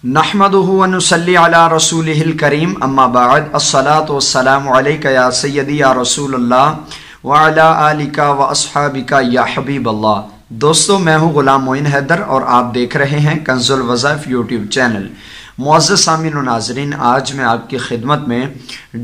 नहमदुहु व नुसल्ली अला रसूलिहिल करीम अम्मा बाद अस्सलातु वस्सलामु अलैका या सय्यदी या रसूलल्लाह व अला आलिका व अस्हाबिका या हबीबल्लाह। दोस्तों, मैं हूँ गुलाम मोइन हैदर और आप देख रहे हैं कंजुल वज़ाइफ यूट्यूब चैनल। मुअज़्ज़ज़ सामीन व नाज़रीन, आज मैं आपकी खिदमत में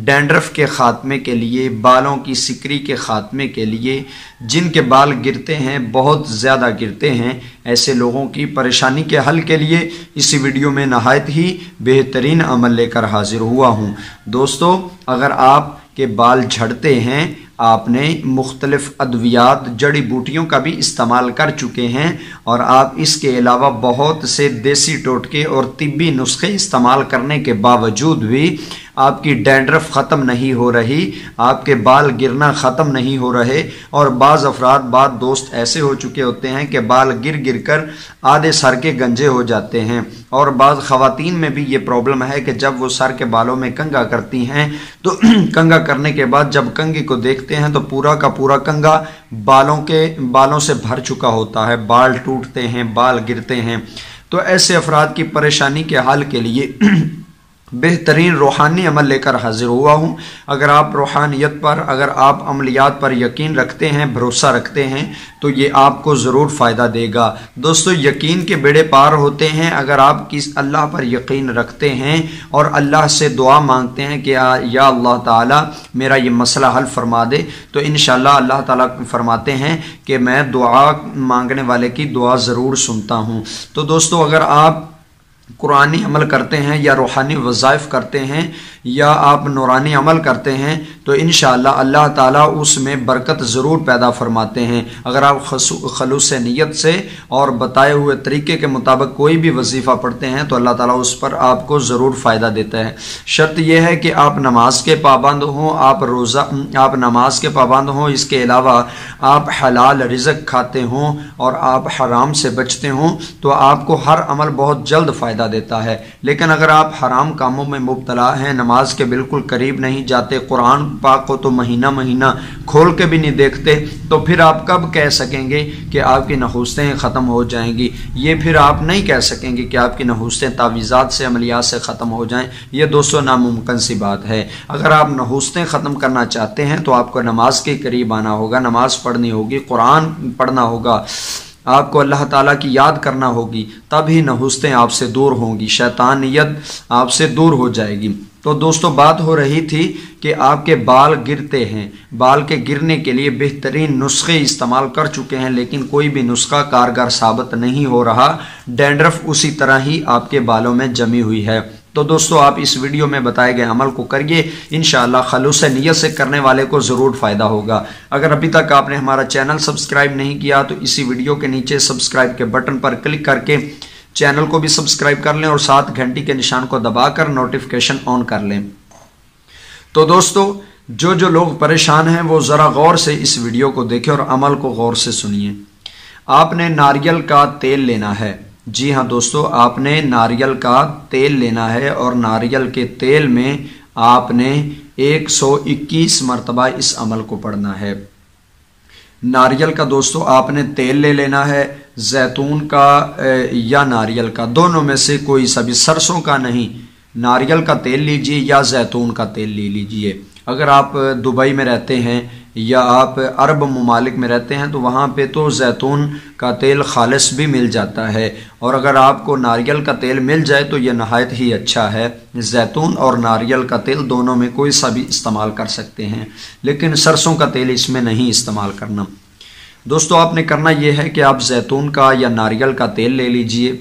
डैंड्रफ के ख़ात्मे के लिए, बालों की सिकरी के ख़ात्मे के लिए, जिनके बाल गिरते हैं, बहुत ज़्यादा गिरते हैं, ऐसे लोगों की परेशानी के हल के लिए इस वीडियो में नहायत ही बेहतरीन अमल लेकर हाजिर हुआ हूँ। दोस्तों, अगर आपके बाल झड़ते हैं, आपने मुख्तलिफ अद्वियात, जड़ी बूटियों का भी इस्तेमाल कर चुके हैं और आप इसके अलावा बहुत से देसी टोटके और तिब्बी नुस्खे इस्तेमाल करने के बावजूद भी आपकी डैंड्रफ ख़त्म नहीं हो रही, आपके बाल गिरना ख़त्म नहीं हो रहे, और बाज़ अफराद, बाद दोस्त ऐसे हो चुके होते हैं कि बाल गिर गिर कर आधे सर के गंजे हो जाते हैं। और बाज़ ख़वातीन में भी ये प्रॉब्लम है कि जब वो सर के बालों में कंघा करती हैं तो कंघा करने के बाद जब कंघी को देखते हैं तो पूरा का पूरा कंघा बालों से भर चुका होता है, बाल टूटते हैं, बाल गिरते हैं। तो ऐसे अफराद की परेशानी के हल के लिए बेहतरीन रूहानी अमल लेकर हाजिर हुआ हूँ। अगर आप रूहानियत पर, अगर आप अमलियात पर यकीन रखते हैं, भरोसा रखते हैं, तो ये आपको ज़रूर फ़ायदा देगा। दोस्तों, यकीन के बेड़े पार होते हैं अगर आप किस अल्लाह पर यकीन रखते हैं और अल्लाह से दुआ मांगते हैं कि या अल्लाह ताला मेरा ये मसला हल फरमा दे, तो इंशाअल्लाह अल्लाह ताला फरमाते हैं कि मैं दुआ मांगने वाले की दुआ ज़रूर सुनता हूँ। तो दोस्तों, अगर आप कुरानी अमल करते हैं या रूहानी वज़ाइफ करते हैं या आप नूरानी अमल करते हैं तो इंशाअल्लाह अल्लाह ताला उसमें बरकत ज़रूर पैदा फरमाते हैं। अगर आप खलूस नीयत से और बताए हुए तरीके के मुताबिक कोई भी वजीफ़ा पढ़ते हैं तो अल्लाह ताला उस पर आपको ज़रूर फ़ायदा देता है। शर्त यह है कि आप नमाज के पाबंद हों, आप नमाज के पाबंद हों, इसके अलावा आप हलाल रिज़्क़ खाते हों और आप हराम से बचते हों, तो आपको हर अमल बहुत जल्द फ़ायदा देता है। लेकिन अगर आप हराम कामों में मुब्तला हैं, नमाज के बिल्कुल करीब नहीं जाते, कुरान पाक को तो महीना महीना खोल के भी नहीं देखते, तो फिर आप कब कह सकेंगे कि आपकी नहुस्तें ख़त्म हो जाएंगी? ये फिर आप नहीं कह सकेंगे कि आपकी नहुस्तें तावीज़ात से, अमलियात से ख़त्म हो जाएं। ये दोस्तों नामुमकिन सी बात है। अगर आप नहुस्तें ख़त्म करना चाहते हैं तो आपको नमाज के करीब आना होगा, नमाज पढ़नी होगी, कुरान पढ़ना होगा, आपको अल्लाह ताला की याद करना होगी, तभी नहुस्तें आपसे दूर होंगी, शैतानियत आपसे दूर हो जाएगी। तो दोस्तों, बात हो रही थी कि आपके बाल गिरते हैं, बाल के गिरने के लिए बेहतरीन नुस्खे इस्तेमाल कर चुके हैं, लेकिन कोई भी नुस्खा कारगर साबित नहीं हो रहा, डैंड्रफ उसी तरह ही आपके बालों में जमी हुई है। तो दोस्तों, आप इस वीडियो में बताए गए अमल को करिए, इंशाअल्लाह खलूस नियत से करने वाले को ज़रूर फ़ायदा होगा। अगर अभी तक आपने हमारा चैनल सब्सक्राइब नहीं किया तो इसी वीडियो के नीचे सब्सक्राइब के बटन पर क्लिक करके चैनल को भी सब्सक्राइब कर लें और साथ घंटी के निशान को दबाकर नोटिफिकेशन ऑन कर लें। तो दोस्तों, जो लोग परेशान हैं वो ज़रा गौर से इस वीडियो को देखें और अमल को गौर से सुनिए। आपने नारियल का तेल लेना है। जी हाँ दोस्तों, आपने नारियल का तेल लेना है और नारियल के तेल में आपने 121 मरतबा इस अमल को पढ़ना है। नारियल का दोस्तों आपने तेल ले लेना है, जैतून का या नारियल का, दोनों में से कोई सा भी, सरसों का नहीं, नारियल का तेल लीजिए या जैतून का तेल ले लीजिए। अगर आप दुबई में रहते हैं या आप अरब ममालिक में रहते हैं तो वहाँ पे तो जैतून का तेल खालिस भी मिल जाता है, और अगर आपको नारियल का तेल मिल जाए तो यह नहायत ही अच्छा है। जैतून और नारियल का तेल दोनों में कोई सा भी इस्तेमाल कर सकते हैं, लेकिन सरसों का तेल इसमें नहीं इस्तेमाल करना। दोस्तों, आपने करना यह है कि आप जैतून का या नारियल का तेल ले लीजिए,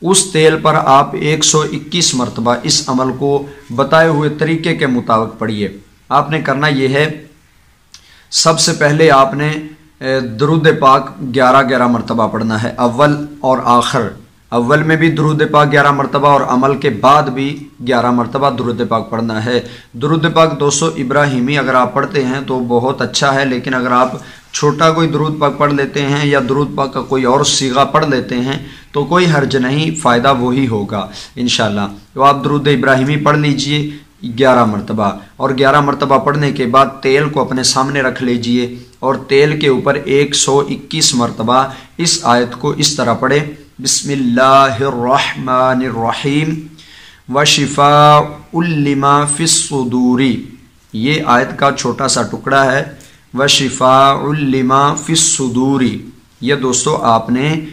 उस तेल पर आप 121 मरतबा इस अमल को बताए हुए तरीके के मुताबिक पढ़िए। आपने करना यह है, सबसे पहले आपने दरूद पाक 11 मरतबा पढ़ना है, अव्वल और आखिर। अव्वल में भी दरूद पाक 11 मरतबा और अमल के बाद भी 11 मरतबा दरूद पाक पढ़ना है। दरूद पाक दोस्तों इब्राहिमी अगर आप पढ़ते हैं तो बहुत अच्छा है, लेकिन अगर आप छोटा कोई दरूद पाक पढ़ लेते हैं या दरूद पाक का कोई और सीगा पढ़ लेते हैं तो कोई हर्ज नहीं, फ़ायदा वही होगा इंशाल्लाह। तो आप दरूद इब्राहिमी पढ़ लीजिए 11 मरतबा, और 11 मरतबा पढ़ने के बाद तेल को अपने सामने रख लीजिए और तेल के ऊपर 121 मरतबा इस आयत को इस तरह पढ़े बिस्मिल्लाहिर्रहमानिर्रहीम वशिफाउल लिमा फिस्सुदूरी। ये आयत का छोटा सा टुकड़ा है, वशिफाउल लिमा फिस्सुदूरी। ये दोस्तों आपने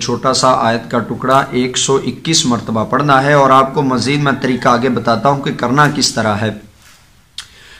छोटा सा आयत का टुकड़ा 121 मरतबा पढ़ना है। और आपको मज़ीद मैं तरीका आगे बताता हूँ कि करना किस तरह है।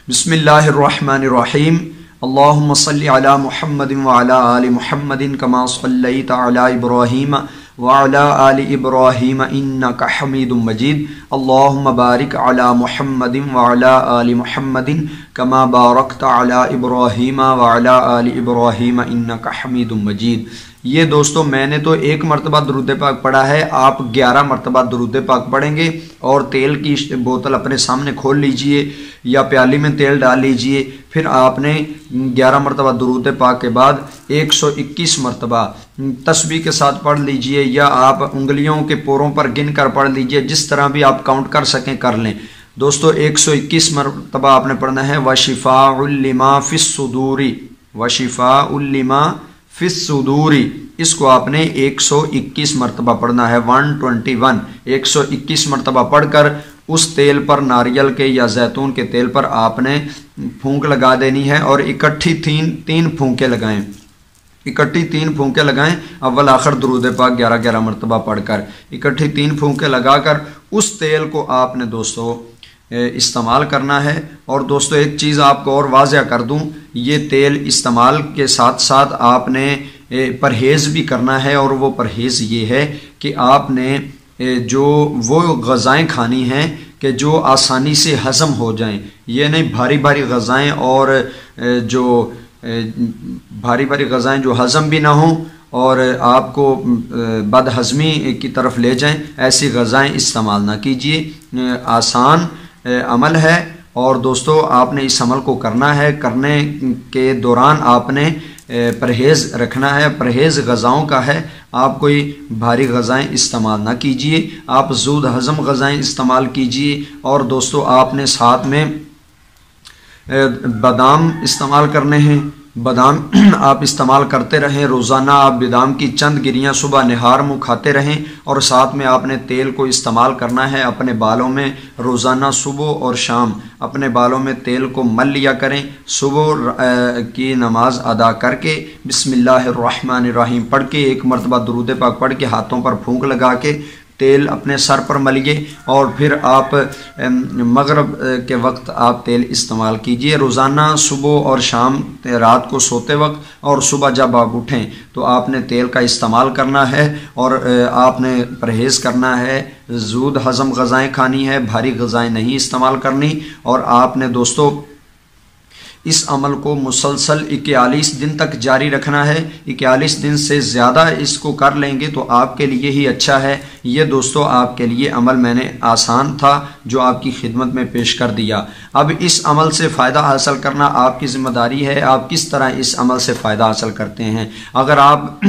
बिस्मिल्लाहिर्रहमानिर्रहीम अल्लाहुम्मा सल्लि अला मुहम्मदिन व अला आलि मुहम्मदिन कमा सल्लैता अला इब्राहीम व अला आलि इब्राहीम इन्नका हमीदुम मजीद। अल्लाहुम्मा बारिक अला मुहम्मदिन व अला आलि मुहम्मदिन कमा बारकता अला इब्राहीम व अला आलि इब्राहीम इन्नका हमीदुम मजीद। ये दोस्तों मैंने तो 1 मरतबा दुरूद पाक पढ़ा है, आप 11 मरतबा दुरूद पाक पढ़ेंगे। और तेल की बोतल अपने सामने खोल लीजिए या प्याली में तेल डाल लीजिए। फिर आपने 11 मरतबा दुरूद पाक के बाद 121 मरतबा तस्बीह के साथ पढ़ लीजिए, या आप उंगलियों के पोरों पर गिन कर पढ़ लीजिए, जिस तरह भी आप काउंट कर सकें कर लें। दोस्तों 121 मरतबा आपने पढ़ना है वशिफाउल लिमा फिस्सुदूरी, वशिफाउल लिमा फिस्सुदूरी। इसको आपने 121 मरतबा पढ़ना है, 121 121 मरतबा पढ़कर उस तेल पर, नारियल के या जैतून के तेल पर आपने फूंक लगा देनी है। और इकट्ठी तीन फूंके लगाएं, इकट्ठी 3 फूंके लगाएं। अव्वल आखिर दुरूद पाक 11-11 मरतबा पढ़कर इकट्ठी 3 फूंके लगाकर उस तेल को आपने दोस्तों इस्तेमाल करना है। और दोस्तों एक चीज़ आपको और वाज़ह कर दूं, ये तेल इस्तेमाल के साथ साथ आपने परहेज़ भी करना है। और वो परहेज़ ये है कि आपने जो वो ग़ज़ाएँ खानी हैं कि जो आसानी से हज़म हो जाएं। ये नहीं भारी भारी ग़ज़ाएँ और जो भारी भारी ग़ज़ाएँ जो हज़म भी ना हों और आपको बदहज़मी की तरफ ले जाएं, ऐसी ग़ज़ाएँ इस्तेमाल ना कीजिए। आसान अमल है और दोस्तों आपने इस अमल को करना है। करने के दौरान आपने परहेज़ रखना है, परहेज़ ग़ज़ाओं का है। आप कोई भारी ग़ज़ाएँ इस्तेमाल ना कीजिए, आप ज़ूद हज़म ग़ज़ाएँ इस्तेमाल कीजिए। और दोस्तों आपने साथ में बादाम इस्तेमाल करने हैं, बादाम आप इस्तेमाल करते रहें। रोज़ाना आप बादाम की चंद गिरियां सुबह निहार मुँह खाते रहें। और साथ में आपने तेल को इस्तेमाल करना है अपने बालों में। रोज़ाना सुबह और शाम अपने बालों में तेल को मल लिया करें। सुबह की नमाज अदा करके बिस्मिल्लाहिर्रहमानिर्रहीम पढ़ के 1 मरतबा दुरूद पाक पढ़ के हाथों पर फूंक लगा के तेल अपने सर पर मलिए। और फिर आप मगरिब के वक्त आप तेल इस्तेमाल कीजिए रोज़ाना, सुबह और शाम, रात को सोते वक्त और सुबह जब आप उठें तो आपने तेल का इस्तेमाल करना है। और आपने परहेज़ करना है, ज़ूद हज़म ग़ज़ाएँ खानी है, भारी ग़ज़ाएँ नहीं इस्तेमाल करनी। और आपने दोस्तों इस अमल को मुसलसल 41 दिन तक जारी रखना है। 41 दिन से ज़्यादा इसको कर लेंगे तो आपके लिए ही अच्छा है। ये दोस्तों आपके लिए अमल मैंने आसान था जो आपकी खिदमत में पेश कर दिया। अब इस अमल से फ़ायदा हासिल करना आपकी ज़िम्मेदारी है, आप किस तरह इस अमल से फ़ायदा हासिल करते हैं। अगर आप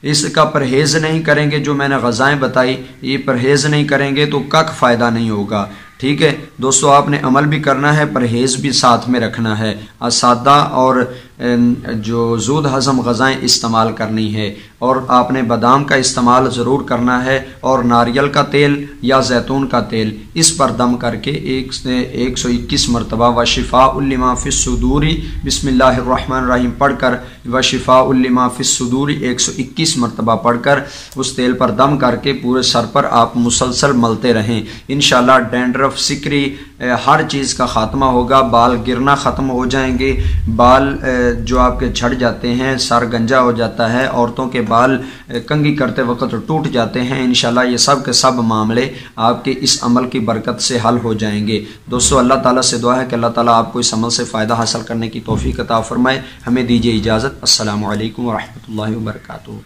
इसका परहेज़ नहीं करेंगे, जो मैंने ग़ज़ाएँ बताई, ये परहेज़ नहीं करेंगे तो कख फ़ायदा नहीं होगा। ठीक है दोस्तों, आपने अमल भी करना है, परहेज़ भी साथ में रखना है। सादा और जो ज़ूद हज़म ग़ज़ाएँ इस्तेमाल करनी है। और आपने बादाम का इस्तेमाल ज़रूर करना है और नारियल का तेल या जैतून का तेल इस पर दम करके 121 मरतबा वशिफ़ाउल लिमा फिस्सुदूरी बिस्मिल्लाहिर्रहमानिर्रहीम पढ़कर वशिफ़ाउल लिमा फिस्सुदूरी 121 मरतबा पढ़कर उस तेल पर दम करके पूरे सर पर आप मुसलसल मलते रहें। इंशाअल्लाह डैंड्रफ, सिकरी, हर चीज़ का ख़ात्मा होगा। बाल गिरना ख़त्म हो जाएंगे, बाल जो आपके झड़ जाते हैं, सर गंजा हो जाता है, औरतों के बाल कंघी करते वक्त टूट जाते हैं। इंशाल्लाह ये सब के सब मामले आपके इस अमल की बरकत से हल हो जाएंगे। दोस्तों अल्लाह ताला से दुआ है कि अल्लाह ताला आपको इस अमल से फ़ायदा हासिल करने की तौफीक अता फरमाए। हमें दीजिए इजाज़त। अस्सलामु अलैकुम व रहमतुल्लाहि व बरकातुहू।